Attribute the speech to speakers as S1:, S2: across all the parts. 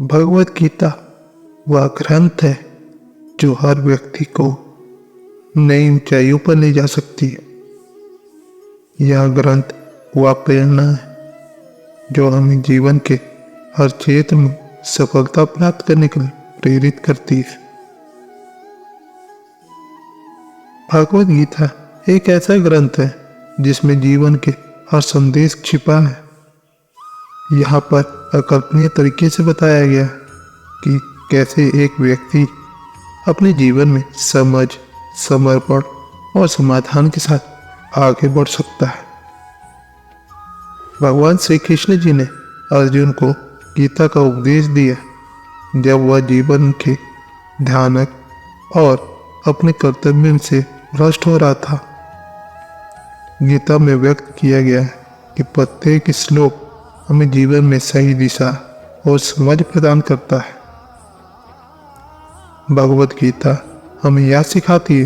S1: भगवत गीता वह ग्रंथ है जो हर व्यक्ति को नई ऊंचाइयों पर ले जा सकती है। यह ग्रंथ वह प्रेरणा है जो हमें जीवन के हर क्षेत्र में सफलता प्राप्त करने के लिए प्रेरित करती है। भगवत गीता एक ऐसा ग्रंथ है जिसमें जीवन के हर संदेश छिपा है। यहाँ पर अकल्पनीय तरीके से बताया गया है कि कैसे एक व्यक्ति अपने जीवन में समझ, समर्पण और समाधान के साथ आगे बढ़ सकता है। भगवान श्री कृष्ण जी ने अर्जुन को गीता का उपदेश दिया जब वह जीवन के ध्यानक और अपने कर्तव्य से भ्रष्ट हो रहा था। गीता में व्यक्त किया गया है कि प्रत्येक श्लोक हमें जीवन में सही दिशा और समझ प्रदान करता है। भगवत गीता हमें यह सिखाती है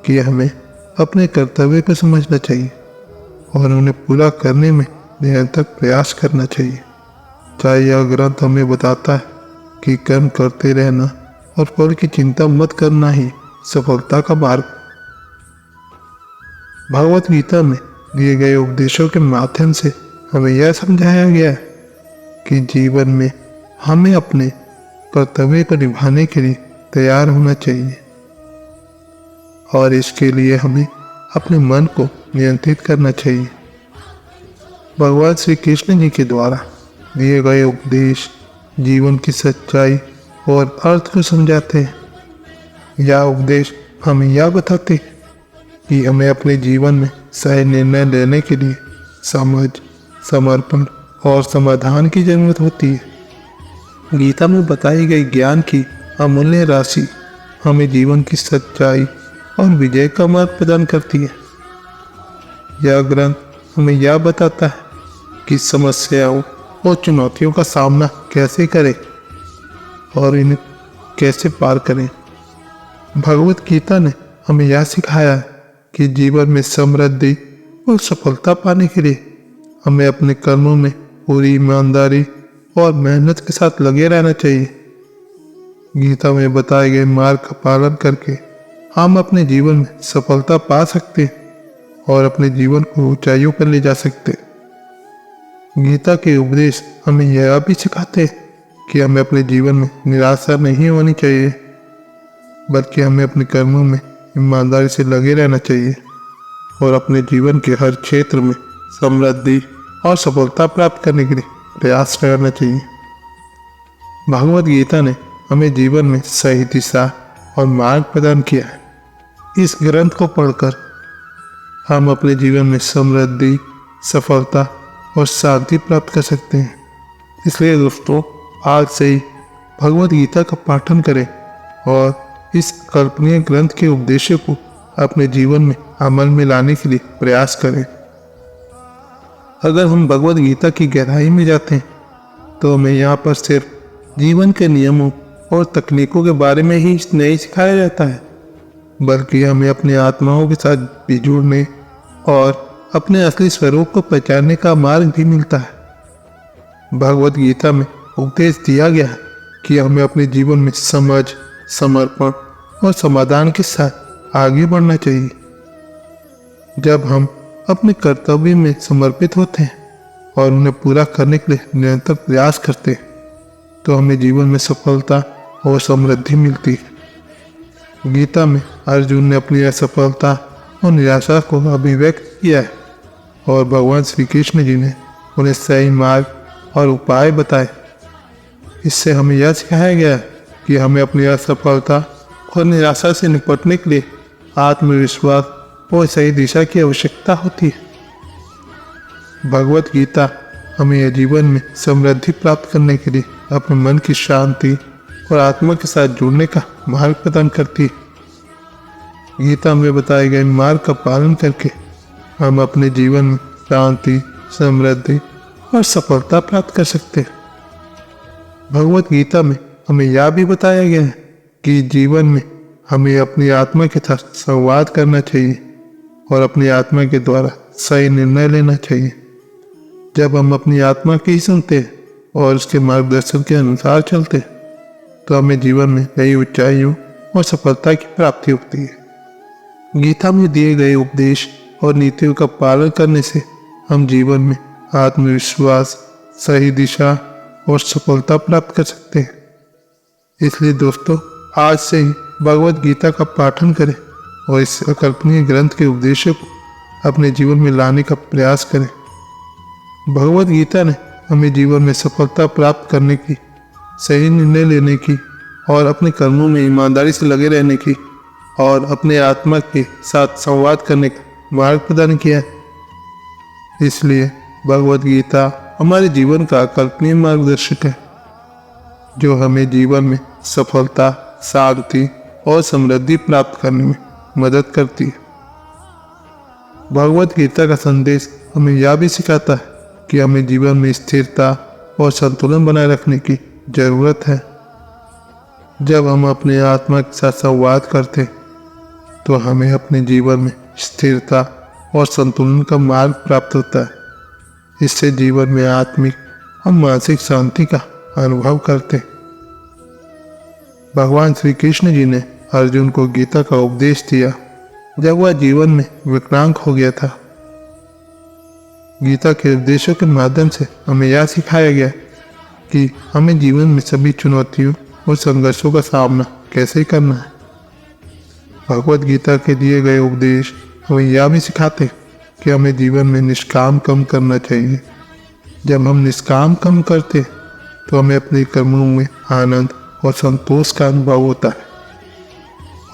S1: कि हमें अपने कर्तव्य को समझना चाहिए और उन्हें पूरा करने में निरंतर प्रयास करना चाहिए। चाहे यह ग्रंथ हमें बताता है कि कर्म करते रहना और फल की चिंता मत करना ही सफलता का मार्ग। भगवत गीता में दिए गए उपदेशों के माध्यम से हमें यह समझाया गया है कि जीवन में हमें अपने कर्तव्य को निभाने के लिए तैयार होना चाहिए और इसके लिए हमें अपने मन को नियंत्रित करना चाहिए। भगवान श्री कृष्ण जी के द्वारा दिए गए उपदेश जीवन की सच्चाई और अर्थ को समझाते हैं। यह उपदेश हमें यह बताते हैं कि हमें अपने जीवन में सही निर्णय लेने के लिए समझ, समर्पण और समाधान की जरूरत होती है। गीता में बताई गई ज्ञान की अमूल्य राशि हमें जीवन की सच्चाई और विजय का मार्ग प्रदान करती है। यह ग्रंथ हमें यह बताता है कि समस्याओं और चुनौतियों का सामना कैसे करें और इन्हें कैसे पार करें। भगवत गीता ने हमें यह सिखाया है कि जीवन में समृद्धि और सफलता पाने के लिए हमें अपने कर्मों में पूरी ईमानदारी और मेहनत के साथ लगे रहना चाहिए। गीता में बताए गए मार्ग का पालन करके हम अपने जीवन में सफलता पा सकते हैं और अपने जीवन को ऊंचाइयों पर ले जा सकते हैं। गीता के उपदेश हमें यह भी सिखाते हैं कि हमें अपने जीवन में निराशा नहीं होनी चाहिए, बल्कि हमें अपने कर्मों में ईमानदारी से लगे रहना चाहिए और अपने जीवन के हर क्षेत्र में समृद्धि और सफलता प्राप्त करने के लिए प्रयास करना चाहिए। भगवत गीता ने हमें जीवन में सही दिशा और मार्ग प्रदान किया है। इस ग्रंथ को पढ़कर हम अपने जीवन में समृद्धि, सफलता और शांति प्राप्त कर सकते हैं। इसलिए दोस्तों, आज से ही भगवत गीता का पाठन करें और इस कल्पनीय ग्रंथ के उपदेशों को अपने जीवन में अमल में लाने के लिए प्रयास करें। अगर हम भगवत गीता की गहराई में जाते हैं तो हमें यहाँ पर सिर्फ जीवन के नियमों और तकनीकों के बारे में ही नहीं सिखाया जाता है, बल्कि हमें अपने आत्माओं के साथ भी जुड़ने और अपने असली स्वरूप को पहचानने का मार्ग भी मिलता है। भगवत गीता में उपदेश दिया गया है कि हमें अपने जीवन में समझ, समर्पण और समाधान के साथ आगे बढ़ना चाहिए। जब हम अपने कर्तव्य में समर्पित होते हैं और उन्हें पूरा करने के लिए निरंतर प्रयास करते हैं तो हमें जीवन में सफलता और समृद्धि मिलती है। गीता में अर्जुन ने अपनी असफलता और निराशा को अभिव्यक्त किया है और भगवान श्री कृष्ण जी ने उन्हें सही मार्ग और उपाय बताए। इससे हमें यह सिखाया गया है कि हमें अपनी असफलता और निराशा से निपटने के लिए आत्मविश्वास और सही दिशा की आवश्यकता होती है। भगवत गीता हमें जीवन में समृद्धि प्राप्त करने के लिए अपने मन की शांति और आत्मा के साथ जुड़ने का मार्ग प्रदान करती है। गीता में बताए गए मार्ग का पालन करके हम अपने जीवन में शांति, समृद्धि और सफलता प्राप्त कर सकते हैं। भगवत गीता में हमें यह भी बताया गया है कि जीवन में हमें अपनी आत्मा के साथ संवाद करना चाहिए और अपनी आत्मा के द्वारा सही निर्णय लेना चाहिए। जब हम अपनी आत्मा की ही सुनते हैं और उसके मार्गदर्शन के अनुसार चलते तो हमें जीवन में नई ऊंचाइयों और सफलता की प्राप्ति होती है। गीता में दिए गए उपदेश और नीतियों का पालन करने से हम जीवन में आत्मविश्वास, सही दिशा और सफलता प्राप्त कर सकते हैं। इसलिए दोस्तों, आज से ही भगवत गीता का पाठन करें और इस अकल्पनीय ग्रंथ के उपदेशों को अपने जीवन में लाने का प्रयास करें। भगवत गीता ने हमें जीवन में सफलता प्राप्त करने की, सही निर्णय लेने की और अपने कर्मों में ईमानदारी से लगे रहने की और अपने आत्मा के साथ संवाद करने का मार्ग प्रदान किया है। इसलिए भगवत गीता हमारे जीवन का अकल्पनीय मार्गदर्शक है, जो हमें जीवन में सफलता, शांति और समृद्धि प्राप्त करने में मदद करती है। भगवत गीता का संदेश हमें यह भी सिखाता है कि हमें जीवन में स्थिरता और संतुलन बनाए रखने की जरूरत है। जब हम अपने आत्मा के साथ संवाद करते तो हमें अपने जीवन में स्थिरता और संतुलन का मार्ग प्राप्त होता है। इससे जीवन में आत्मिक और मानसिक शांति का अनुभव करते। भगवान श्री कृष्ण जी ने अर्जुन को गीता का उपदेश दिया जब वह जीवन में विकलांग हो गया था। गीता के उपदेशों के माध्यम से हमें यह सिखाया गया कि हमें जीवन में सभी चुनौतियों और संघर्षों का सामना कैसे करना है। भगवत गीता के दिए गए उपदेश हमें यह भी सिखाते कि हमें जीवन में निष्काम कर्म करना चाहिए। जब हम निष्काम कर्म करते तो हमें अपने कर्मों में आनंद और संतोष का अनुभव होता है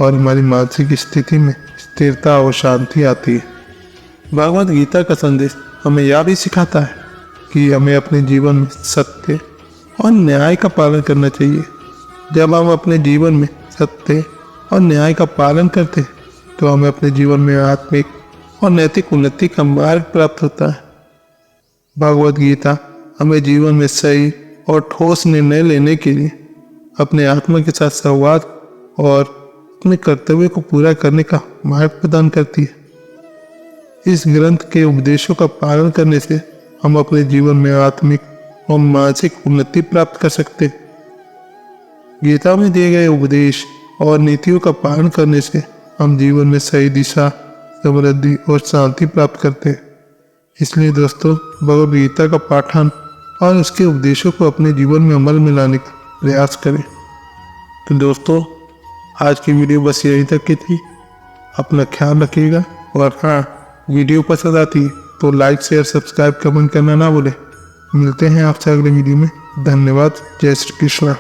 S1: और हमारी मानसिक स्थिति में स्थिरता और शांति आती है। भगवत गीता का संदेश हमें यह भी सिखाता है कि हमें अपने जीवन में सत्य और न्याय का पालन करना चाहिए। जब हम अपने जीवन में सत्य और न्याय का पालन करते हैं तो हमें अपने जीवन में आत्मिक और नैतिक उन्नति का मार्ग प्राप्त होता है। भगवत गीता हमें जीवन में सही और ठोस निर्णय लेने के लिए, अपने आत्मा के साथ संवाद और अपने कर्तव्य को पूरा करने का मार्ग प्रदान करती है। इस ग्रंथ के उपदेशों का पालन करने से हम अपने जीवन में आत्मिक और मानसिक उन्नति प्राप्त कर सकते हैं। गीता में दिए गए उपदेश और नीतियों का पालन करने से हम जीवन में सही दिशा, समृद्धि और शांति प्राप्त करते हैं। इसलिए दोस्तों, भगवद गीता का पाठन और उसके उपदेशों को अपने जीवन में अमल में लाने का प्रयास करें। तो दोस्तों, आज की वीडियो बस यहीं तक की थी। अपना ख्याल रखिएगा और हाँ, वीडियो पसंद आती है तो लाइक, शेयर, सब्सक्राइब, कमेंट करना ना भूलें। मिलते हैं आपसे अगले वीडियो में। धन्यवाद। जय श्री कृष्ण।